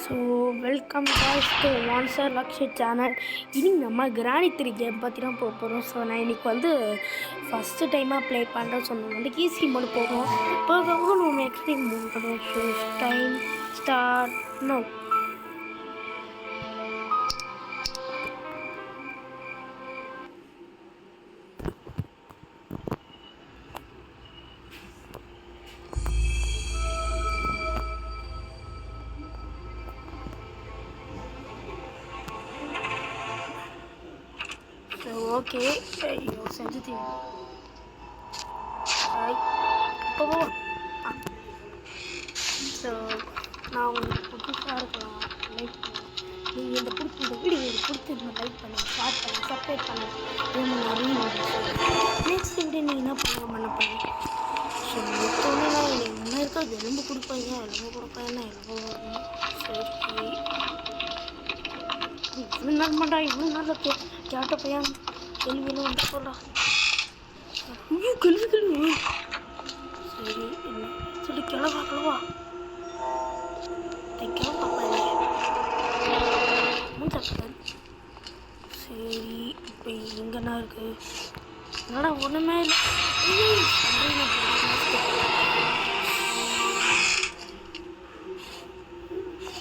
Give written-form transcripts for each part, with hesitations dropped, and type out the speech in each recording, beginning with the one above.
So welcome guys to monster Lakshay channel. இன்னைக்கு நம்ம கிராணி 3 கேம் பற்றி தான் போக போகிறோம். ஸோ நான் இன்றைக்கி வந்து ஃபஸ்ட்டு டைமாக ப்ளே பண்ணுறேன். ஸோ நம்ம வந்து ஈஸி மோடு போகிறோம். போக நம்ம எக்ஸ்ட்ரீம் மோடு பண்ணுவோம். So time start no. Okay ஐயோ செஞ்சுட்டீங்க. ஸோ நான் உங்களுக்கு புதுசாக இருக்கலாம் லைக் நீங்கள் இந்த வீடியோ பிடிச்சிருந்தா லைக் பண்ணுங்கள், ஷேர் பண்ணுங்கள், சப்ஸ்கிரைப் பண்ணுங்கள். இது நிறைய நெக்ஸ்ட் வீடியோ நீங்கள் என்ன பண்ண போகிறீங்க. ஸோ எப்போவுமே நான் எனக்கு முன்னே இருக்க எலும்பு கொடுப்பாங்க, எலும்பு கொடுப்பாங்கன்னா எலும்பு வரணும். சரி இவ்வளோ நேரம் மாட்டா, இவ்வளோ நேரம் கேட்ட பையன் கேள்வியெல்லாம் வந்து போடலாம். ஐயோ கேள்வி சரி என்ன சொல்லி கிளவா கிளப்பா சரி இப்போ எங்கன்னா இருக்கு. என்னடா ஒன்றுமே இல்லை.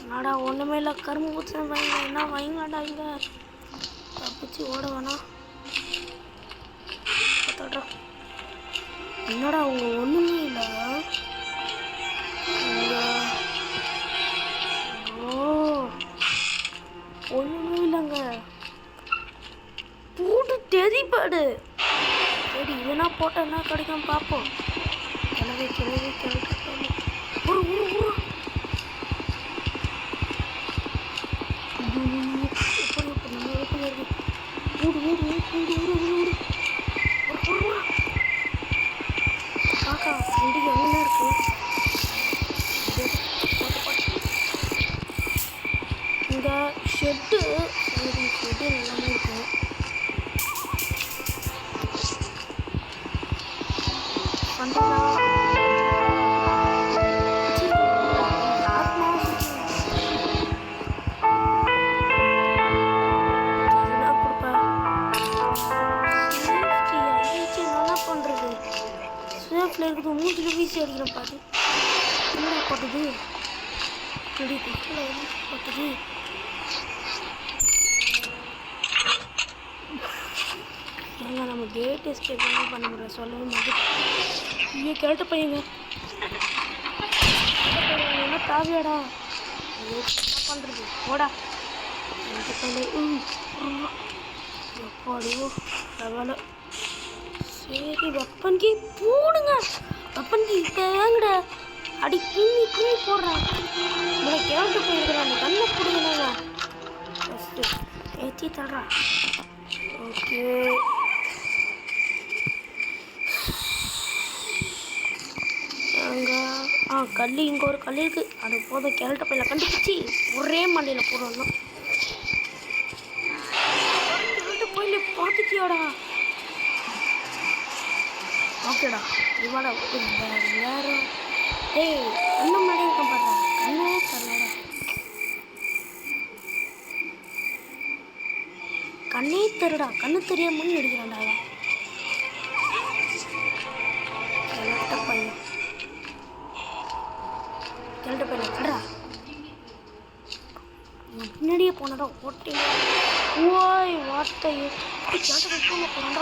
என்னடா ஒன்றுமே இல்லை. கரும்பு பூச்சி வைங்க, என்ன வைங்களாடா இங்கே தப்பிச்சு ஓட வேணாம். என்னடா அவங்க ஒன்றுமே இல்லை. ஒன்றுமே இல்லைங்க, போட்டு தெரிப்பாடு. சரி இல்லைன்னா போட்டால் என்ன கிடைக்கும் பார்ப்போம். கிளவி ஒரு காக்கா வண்டி எங்கே இருக்கு. இந்த ஷெட்டு எல்லாமே இருக்கும். இருக்குது மூஞ்சில வீசி அடிக்கிறேன் பாரு. என்னடா போட்டது போட்டது. ஏங்க நம்ம கேட் எஸ்கேப் பண்ண முடியாது சொல்லவே மாட்டேன். ஐயோ கேட்ட பையங்க என்ன தாவியாடா. ஐயோ என்ன பண்ணுறது போடா. எப்பாடியோ பரவாயில்ல. சரி வெப்பன்கி போடுங்க. வெப்பன்கி இப்போ ஏங்கட அடி பின்னி போடுறேன். உங்களை கேட்டு போயிருக்கிறேன். அந்த கண்ணை பிடிக்கணுங்க. ஃபஸ்ட்டு ஏற்றி தர்றா. ஓகே அங்கே கல் இங்கே ஒரு கல் இருக்குது. அது போதும் கேரட்ட பையில கண்டுபிடிச்சி ஒரே மண்டையில் போடுறோம். கேரட்ட பையில பார்த்துச்சியாடா. ஓகேடா இவாடா வேறு. ஏய் கண்ணு முன்னாடி இருக்க பாடுறா. கண்ணே தரலடா. கண்ணே தருடா. கண்ணு தெரியாமன்னு நடிக்கிறான்டா. கேரட்ட பையன் கடா பின்னாடியே போனடா. ஓட்டே ஓய் வார்த்தையே கேட்ட போனாடா.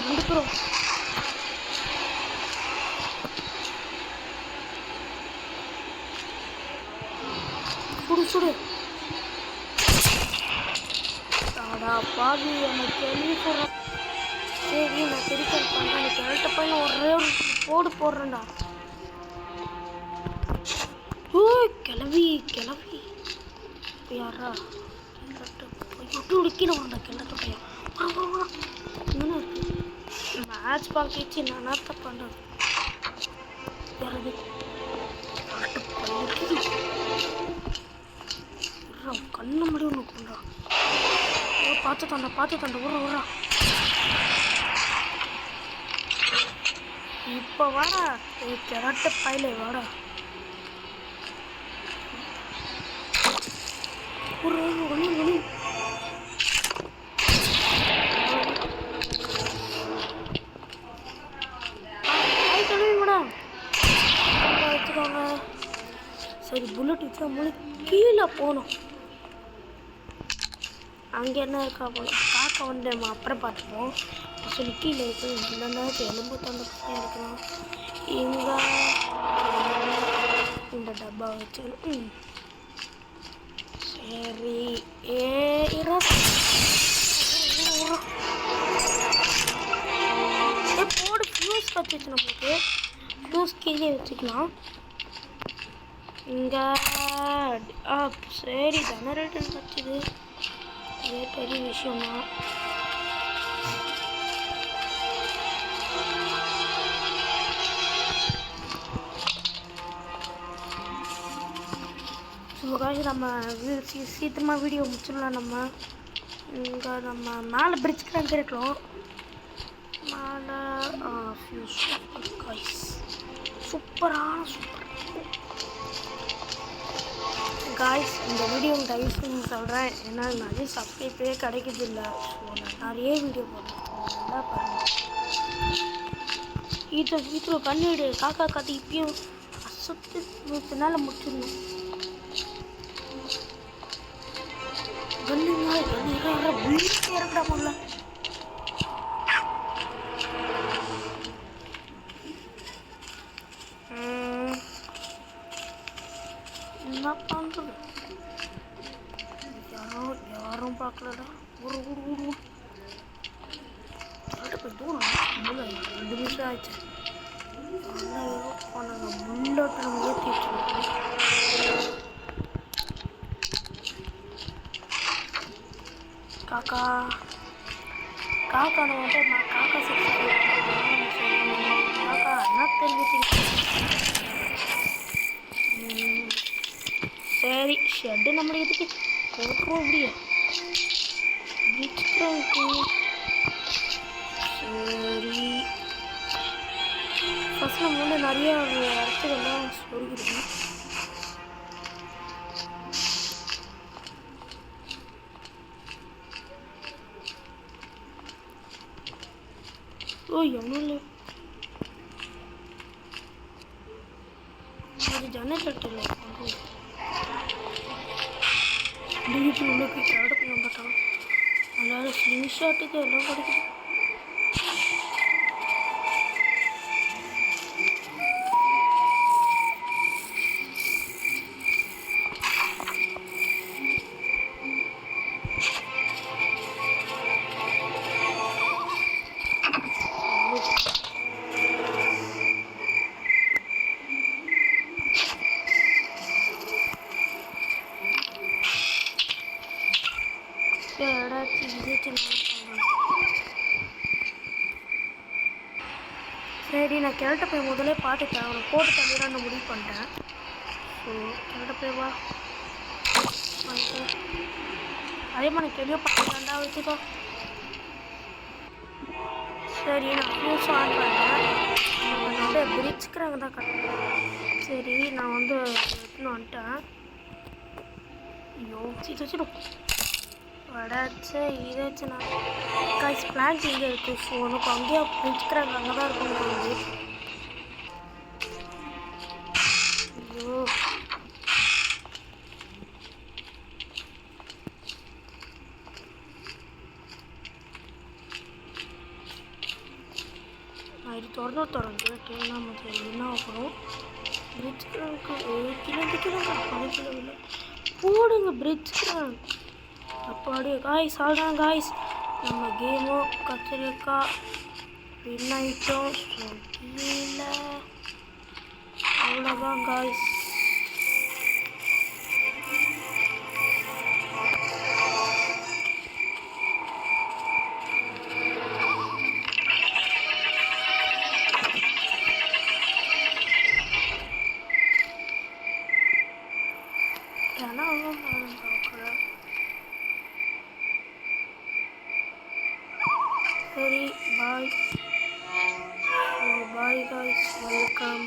ரெண்டு பேரும் சுடு ஆடா பாவி அந்த கேள்வி போடுறேன். சரி நான் தெரிவிக்க பண்ணுறேன். அந்த கேரட்ட பையன் ஒரே ஒரு போடுறேன்டா. ஓ கிளவி யாரா விட்டு உடுக்கின வந்தா கிணத்து பையன். என்ன இருக்கு மேட்ச் பார்க்கிச்சு. நான் என்னத்த பண்ணுறது. யாரது கண்ணு முடி ஒன்று கொண்டா. பார்த்து தண்டை உர்றா. இப்போ வாடா கிரட்ட பையில வாடா. ஒன்று வச்சுக்கோங்க. சரி புல்லட் வச்சா மூணு கீழே போகணும். அங்கே என்ன இருக்கா போல காக்கா வந்து நம்ம அப்புறம் பார்த்துப்போம். சொல்லி கீழே இருக்கு இல்லைன்னா எலும்பு தொண்டை இருக்கலாம். இங்கே இந்த டப்பா வச்சுக்கணும். சரி போடு ஃபியூஸ் வச்சுச்சு நம்மளுக்கு. ஃபியூஸ் கீழே வச்சுக்கலாம். இங்கே சரி ஜெனரேட்டர் வச்சுது. இதே பெரிய விஷயம்தான். நம்ம சீக்கிரமாக வீடியோ முடிச்சிடலாம். நம்ம இங்கே நம்ம மேலே பிரிட்ஜ் கிராங்க் இருக்கிறோம். மேலே சூப்பரான காய்ஸ். இந்த வீடியோ தயவு செஞ்சு சொல்கிறேன். ஏன்னா நிறைய சப்ஸ்கிரைபே கிடைக்குது இல்லை. ஸோ நான் நிறைய வீடியோ போடுறேன். நல்லா பாருங்கள். வீட்டில் பண்ணிவிடு காக்கா காத்தி இப்பயும் அசத்து 100 நாள் முடிச்சிடணும். இருக்கடா போல என்ன பண்றது? யாரும் பார்க்கலடா. ஒரு தூரம் 2 நிமிஷம் ஆச்சு. புல்லட் நம்ம ஏற்றி காக்கா நம்ம வந்து காக்கா காக்கா என்ன தெரிஞ்சு. சரி ஷெட்டு நம்மளுக்கு எதுக்கு போட்டுருவோம் முடியும். சரி ஃபஸ்ட் நம்ம வந்து நிறைய இடத்துக்கெல்லாம் சொல்லிடுவோம். எவ்வளோ இல்லை அது ஜெனரேட்டர் வீட்டில் உள்ள போய் தேட போய் வந்துட்டான். அதனால் ஸ்லிங் ஷாட்டுக்கு எல்லாம் கிடைக்குது. சரி நான் கிழட்ட போய் முதலே பார்த்துட்டேன். அவனை போட்டு தள்ளிடான்னு நான் முடிவு பண்ணிட்டேன். ஸோ கிழட்ட போய் வா. அதே மாதிரி கேள்வியோ பார்த்துக்கலாண்டா வச்சுக்கோ. சரி நான் ஃபியூஸ் ஆன் பண்ணேன். வந்து பிரிட்ஜ்க்கிறாங்க தான் கட்டணும். சரி நான் வந்து எடுத்துன்னு வந்துட்டேன். ஐயோ வச்சிடும் வடாச்சு இதை வச்சு நான் கைஸ் பிளான்ஸ் இங்கே இருக்குது. ஸோ உனக்கு அங்கேயே பிரிட்ஜ்க்கிறாங்க அங்கே தான் இருக்கணும். ஐயோ நான் இது தொடர்ந்து நம்ம என்ன ஆகணும். பிரிட்ஜ்க்கிறாங்க கிலோ இல்லை போடுங்க பிரிட்ஜ்க்கிறாங்க. அப்பாடி காய்ஸ் ஆல்தான் காய்ஸ். நம்ம கேமோ கத்திரிக்காய் வின் ஆகிட்டோம். ஸோ கீழே அவ்வளோதான் காய்ஸ். ஏன்னா சரி பாய். Bye guys welcome.